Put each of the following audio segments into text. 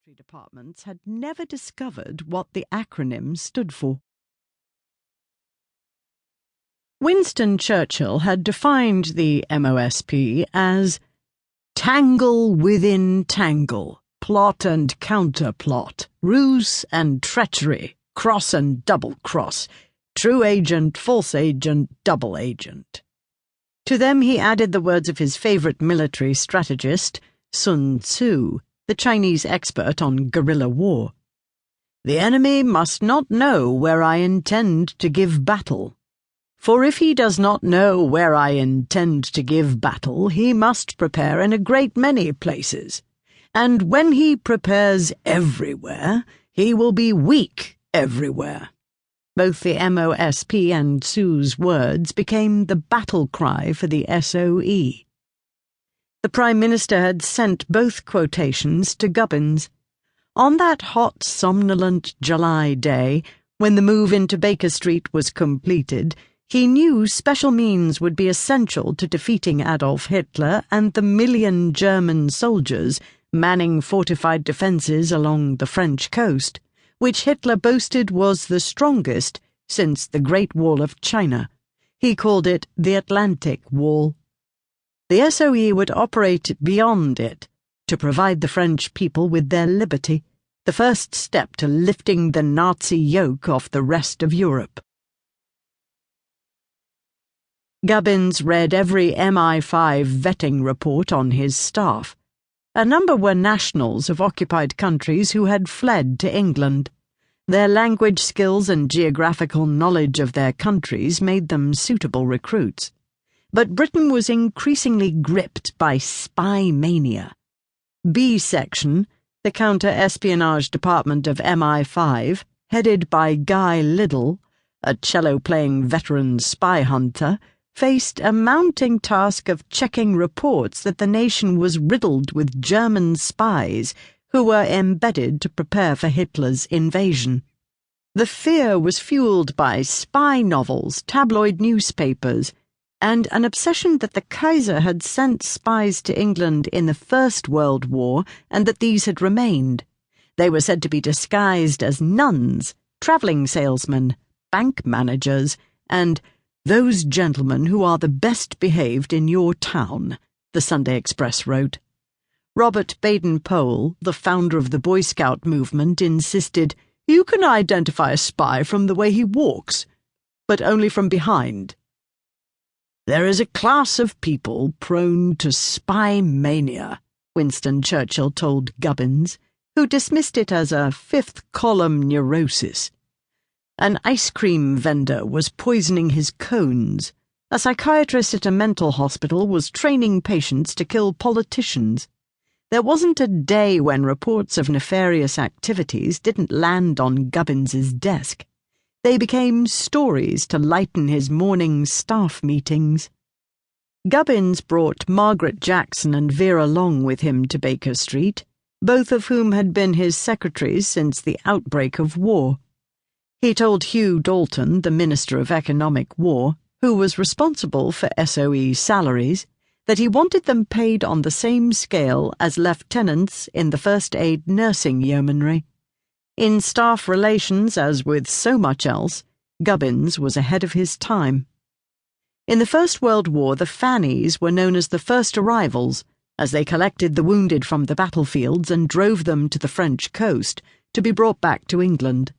military departments had never discovered what the acronym stood for. Winston Churchill had defined the MOSP as tangle within tangle, plot and counterplot, ruse and treachery, cross and double cross, true agent, false agent, double agent. To them he added the words of his favorite military strategist, Sun Tzu, the Chinese expert on guerrilla war. The enemy must not know where I intend to give battle. For if he does not know where I intend to give battle, he must prepare in a great many places. And when he prepares everywhere, he will be weak everywhere. Both the MOSP and Tzu's words became the battle cry for the SOE. The Prime Minister had sent both quotations to Gubbins. On that hot, somnolent July day, when the move into Baker Street was completed, he knew special means would be essential to defeating Adolf Hitler and the 1,000,000 German soldiers manning fortified defences along the French coast, which Hitler boasted was the strongest since the Great Wall of China. He called it the Atlantic Wall. The SOE would operate beyond it to provide the French people with their liberty, the first step to lifting the Nazi yoke off the rest of Europe. Gubbins read every MI5 vetting report on his staff. A number were nationals of occupied countries who had fled to England. Their language skills and geographical knowledge of their countries made them suitable recruits. But Britain was increasingly gripped by spy mania. B Section, the counter-espionage department of MI5, headed by Guy Liddell, a cello-playing veteran spy hunter, faced a mounting task of checking reports that the nation was riddled with German spies who were embedded to prepare for Hitler's invasion. The fear was fueled by spy novels, tabloid newspapers, and an obsession that the Kaiser had sent spies to England in the First World War and that these had remained. They were said to be disguised as nuns, travelling salesmen, bank managers, and those gentlemen who are the best behaved in your town, the Sunday Express wrote. Robert Baden-Powell, the founder of the Boy Scout movement, insisted, "You can identify a spy from the way he walks, but only from behind." There is a class of people prone to spy mania, Winston Churchill told Gubbins, who dismissed it as a fifth-column neurosis. An ice cream vendor was poisoning his cones. A psychiatrist at a mental hospital was training patients to kill politicians. There wasn't a day when reports of nefarious activities didn't land on Gubbins's desk. They became stories to lighten his morning staff meetings. Gubbins brought Margaret Jackson and Vera Long with him to Baker Street, both of whom had been his secretaries since the outbreak of war. He told Hugh Dalton, the Minister of Economic War, who was responsible for SOE salaries, that he wanted them paid on the same scale as lieutenants in the First Aid Nursing Yeomanry. In staff relations, as with so much else, Gubbins was ahead of his time. In the First World War, the Fannies were known as the first arrivals, as they collected the wounded from the battlefields and drove them to the French coast to be brought back to England.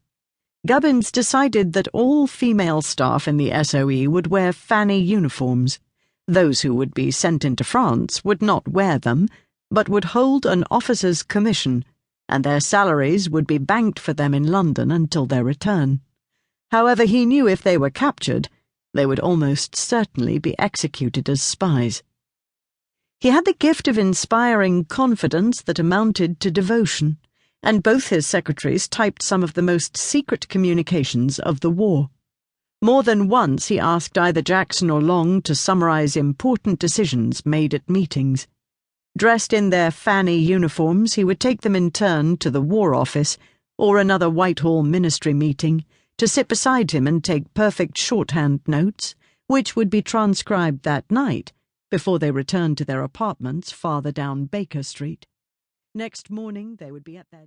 Gubbins decided that all female staff in the SOE would wear Fanny uniforms. Those who would be sent into France would not wear them, but would hold an officer's commission, and their salaries would be banked for them in London until their return. However, he knew if they were captured, they would almost certainly be executed as spies. He had the gift of inspiring confidence that amounted to devotion, and both his secretaries typed some of the most secret communications of the war. More than once he asked either Jackson or Long to summarize important decisions made at meetings. Dressed in their Fanny uniforms, he would take them in turn to the War Office or another Whitehall Ministry meeting to sit beside him and take perfect shorthand notes, which would be transcribed that night before they returned to their apartments farther down Baker Street. Next morning they would be at their